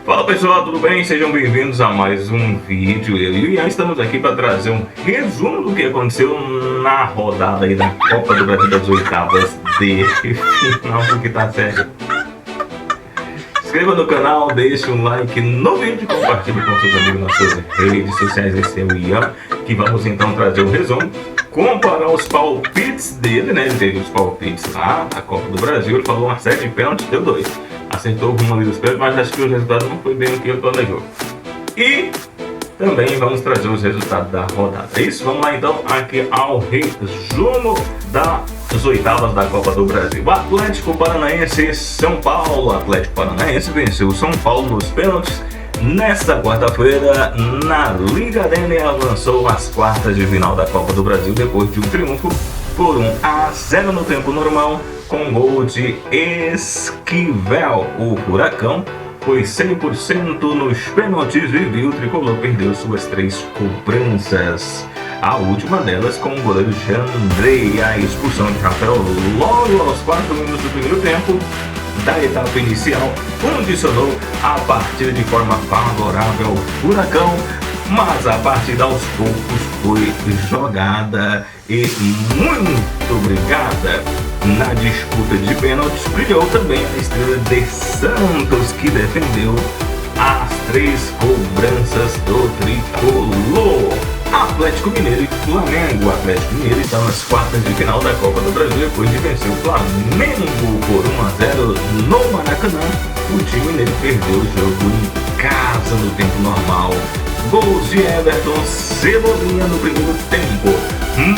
Fala pessoal, tudo bem? Sejam bem-vindos a mais um vídeo. Eu e o Ian estamos aqui para trazer um resumo do que aconteceu na rodada aí da Copa do Brasil das oitavas de final, porque tá sério. Inscreva no canal, deixe um like no vídeo e compartilhe com seus amigos nas suas redes sociais. Esse é o Ian, que vamos então trazer um resumo, comparar os palpites dele, né? Ele teve os palpites lá na Copa do Brasil, ele falou uma série de pênaltis, deu 2. Acertou uma ali dos pênaltis, mas acho que o resultado não foi bem o que ele planejou. E também vamos trazer os resultados da rodada. É isso, vamos lá então aqui ao resumo das oitavas da Copa do Brasil. O Atlético Paranaense e São Paulo. O Atlético Paranaense venceu o São Paulo nos pênaltis. Nesta quarta-feira, na Liga Dene, avançou às quartas de final da Copa do Brasil depois de um triunfo por 1-0 no tempo normal, com gol de Esquivel. O Furacão foi 100% nos pênaltis e viu o tricolor perder suas 3 cobranças. A última delas com o goleiro Jandrei. A expulsão de Rafael logo aos 4 minutos do primeiro tempo da etapa inicial condicionou a partida de forma favorável ao Furacão, mas a partida aos poucos foi jogada e muito brigada. Na disputa de pênaltis brilhou também a estrela de Santos, que defendeu as 3 cobranças do tricolor. Atlético Mineiro e Flamengo. O Atlético Mineiro está nas quartas de final da Copa do Brasil depois de vencer o Flamengo por 1-0 no Maracanã. O time mineiro perdeu o jogo em casa no tempo normal. Gols de Everton Cebolinha no primeiro tempo,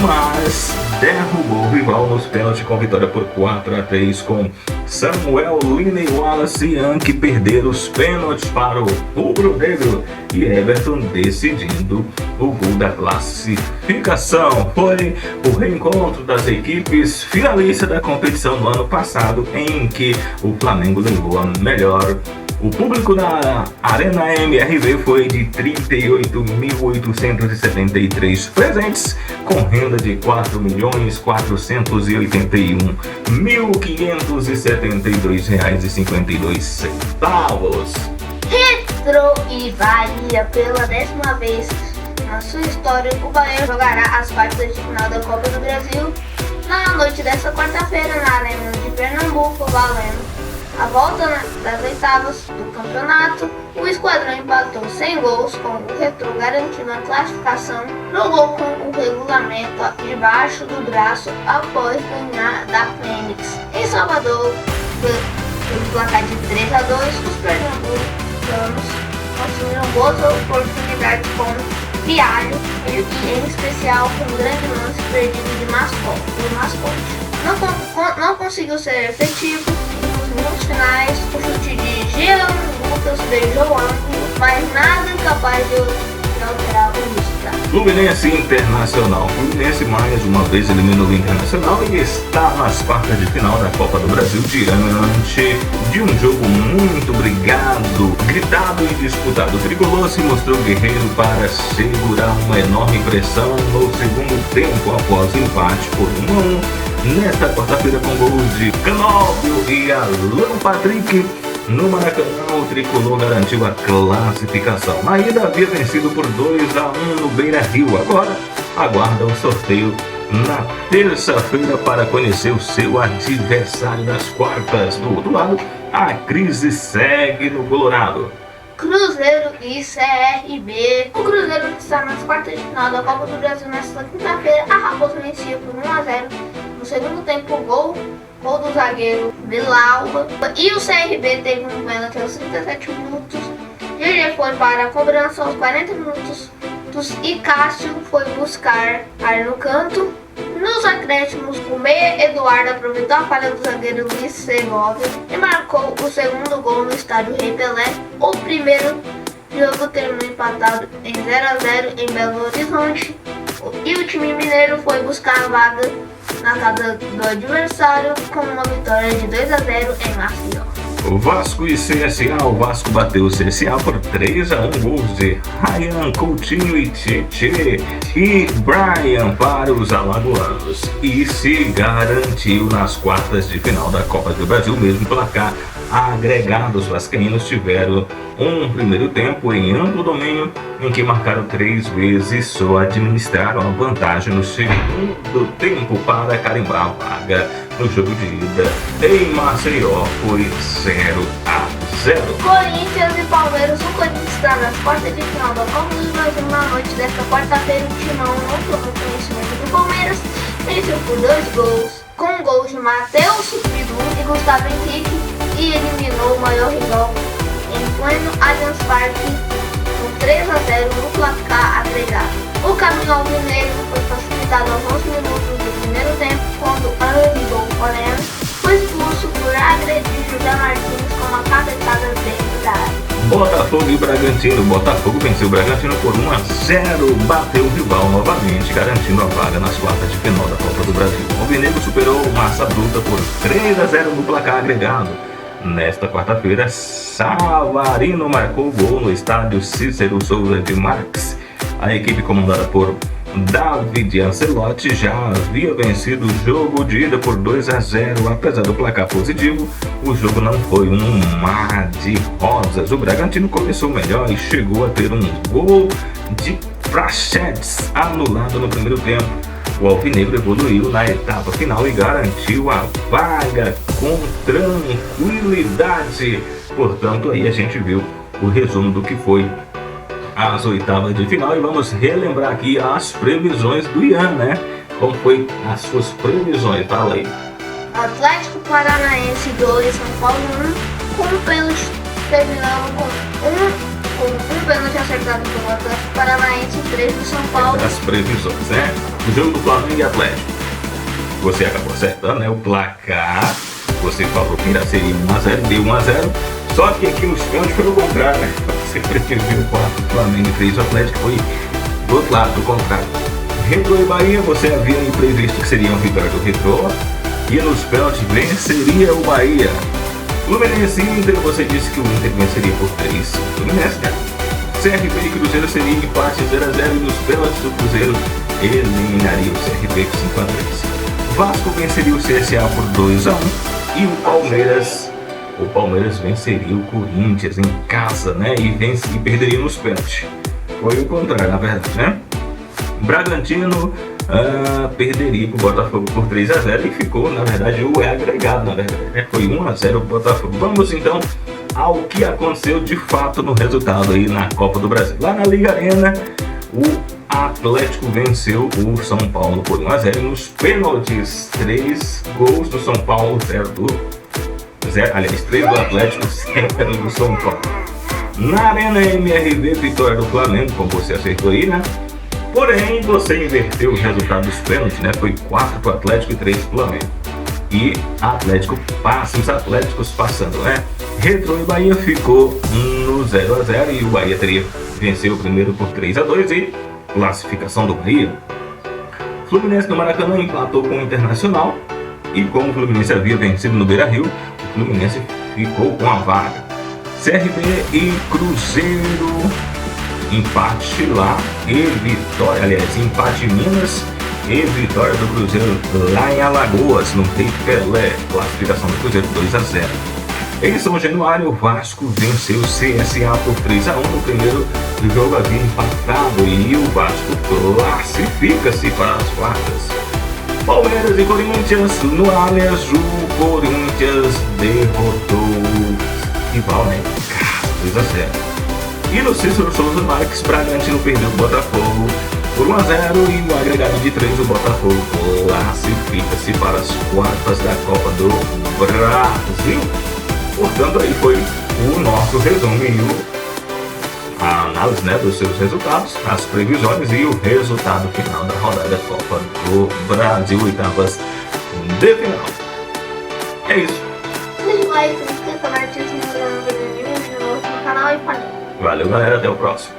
mas derrubou o rival nos pênaltis com vitória por 4-3, com Samuel Lina e Wallace que perderam os pênaltis para o rubro-negro e Everton decidindo o gol da classificação. Foi o reencontro das equipes finalistas da competição do ano passado, em que o Flamengo levou a melhor. O público na Arena MRV foi de 38.873 presentes, com renda de R$ 4.471.572,52. Retro e Bahia, pela 10ª vez na sua história, o Bahia jogará as quartas de final da Copa do Brasil na noite desta quarta-feira na Arena de Pernambuco, valendo a volta das oitavas do campeonato. O esquadrão empatou sem gols, com o Retro garantindo a classificação. Jogou com o regulamento debaixo do braço após ganhar da Fênix. Em Salvador, pelo placar de 3-2, os pernambucanos conseguiram boas oportunidades com Vialho e em especial com um grande lance perdido de mascote. Não conseguiu ser efetivo nos finais. O chute de Jean Lucas beijou o ângulo, mas nada capaz de alterar o resultado. Fluminense Internacional. Fluminense mais uma vez eliminou o Internacional e está nas quartas de final da Copa do Brasil diante de um jogo muito brigado, gritado e disputado. O tricolor se mostrou guerreiro para segurar uma enorme pressão no segundo tempo após empate por 1-1. Nesta quarta-feira, com gols de Canóbio e Alan Patrick, no Maracanã, o tricolor garantiu a classificação. Na ida havia vencido por 2-1 no Beira-Rio. Agora aguarda o sorteio na terça-feira para conhecer o seu adversário das quartas. Do outro lado, a crise segue no Colorado. Cruzeiro e CRB. O Cruzeiro está nas quartas de final da Copa do Brasil nesta quinta-feira. A Raposa vencia por 1-0 no segundo tempo, gol do zagueiro Vilauba. E o CRB teve um pênalti aos 37 minutos. GG foi para a cobrança aos 40 minutos e Cássio foi buscar ar no canto. Nos acréscimos, o meia Eduardo aproveitou a falha do zagueiro Luiz Segovia e marcou o segundo gol no estádio Rei Pelé. O primeiro jogo terminou empatado em 0-0 em Belo Horizonte e o time mineiro foi buscar a vaga na casa do adversário com uma vitória de 2-0 em Maceió. O Vasco e CSA. O Vasco bateu o CSA por 3-1, gols de Ryan, Coutinho e Tietê e Brian para os alagoanos, e se garantiu nas quartas de final da Copa do Brasil, mesmo placar agregado. Os vascaínos tiveram um primeiro tempo em amplo domínio, em que marcaram 3 vezes e só administraram a vantagem no segundo tempo para carimbar a vaga no jogo de ida em Maceió por 0-0. Corinthians e Palmeiras. O Corinthians está nas quartas de final da Copa do Brasil. Na noite desta quarta-feira, o Timão não tomou conhecimento do Palmeiras, venceu por 2 gols, com gols de Matheus Bidu e Gustavo Henrique, e eliminou o maior rival em pleno Allianz Parque com 3-0 no placar agregado. O caminho alvinegro foi facilitado aos 11 minutos do primeiro tempo, quando Ângelo Moreno foi expulso por agredir José Martins com uma cabeçada dentro da área. Botafogo e Bragantino. Botafogo venceu o Bragantino por 1-0, bateu o rival novamente, garantindo a vaga nas quartas de final da Copa do Brasil. O Alvinegro superou o Massa Bruta por 3-0 no placar agregado. Nesta quarta-feira, Savarino marcou o gol no estádio Cícero Souza de Marques. A equipe comandada por David Ancelotti já havia vencido o jogo de ida por 2-0. Apesar do placar positivo, o jogo não foi um mar de rosas. O Bragantino começou melhor e chegou a ter um gol de Prachetes anulado no primeiro tempo. O Alvinegro evoluiu na etapa final e garantiu a vaga com tranquilidade. Portanto, aí a gente viu o resumo do que foi as oitavas de final, e vamos relembrar aqui as previsões do Ian, né? Como foi as suas previsões? Fala aí. Atlético Paranaense 2, São Paulo 1, com um pênalti, terminando com um pênalti acertado pelo Atlético Paranaense e 3 do São Paulo. As previsões, né? O jogo do Flamengo e Atlético. Você acabou acertando, né? O placar, você falou que ainda seria 1-0, deu 1-0. Só que aqui nos pênaltis foi o contrário, né? Você previu 4 Flamengo e 3 Atlético, foi do outro lado, do contrário. Retrô e Bahia, você havia previsto que seria uma vitória do Retrô, e nos pênaltis venceria o Bahia. Fluminense e Inter, você disse que o Inter venceria por 3. Fluminense, né? CRB e Cruzeiro seria empate 0-0, e nos pênaltis o Cruzeiro eliminaria o CRB com 5-3. Vasco venceria o CSA por 2-1, e o Palmeiras venceria o Corinthians em casa, né? E perderia nos pênaltis. Foi o contrário, na verdade, né? Bragantino perderia para o Botafogo por 3-0 e ficou, na verdade, o agregado, na verdade, né? Foi 1-0 o Botafogo. Vamos então ao que aconteceu de fato no resultado aí na Copa do Brasil. Lá na Liga Arena, o Atlético venceu o São Paulo por 1-0 e nos pênaltis, 3 gols do São Paulo, 0 do... Aliás, 3 do Atlético, 0 do São Paulo. Na Arena MRV, vitória do Flamengo, como você acertou aí, né? Porém, você inverteu o resultado dos pênaltis, né? Foi 4 para o Atlético e 3 para o Flamengo. E Atlético passa, os Atléticos passando, né? Retrô e Bahia ficou no 0-0 e o Bahia venceu o primeiro por 3-2 e classificação do Bahia. Fluminense no Maracanã empatou com o Internacional, e como o Fluminense havia vencido no Beira-Rio, o Fluminense ficou com a vaga. CRB e Cruzeiro, empate lá e vitória, aliás, empate em Minas e vitória do Cruzeiro lá em Alagoas, no Rei Pelé, classificação do Cruzeiro 2-0. Em São Januário, o Vasco venceu o CSA por 3-1 no primeiro jogo, havia empatado, e o Vasco classifica-se para as quartas. Palmeiras e Corinthians no Allianz, o Corinthians derrotou o rival, né? 2-0. E no Cícero Souza Marques, Bragantino perdeu o Botafogo por 1-0 e no agregado de 3 o Botafogo classifica-se para as quartas da Copa do Brasil. Portanto, aí foi o nosso resumo e a análise, né, dos seus resultados, as previsões e o resultado final da rodada da Copa do Brasil, oitavas de final. É isso. Deixa o like, se inscreva no canal e valeu. Valeu, galera, até o próximo.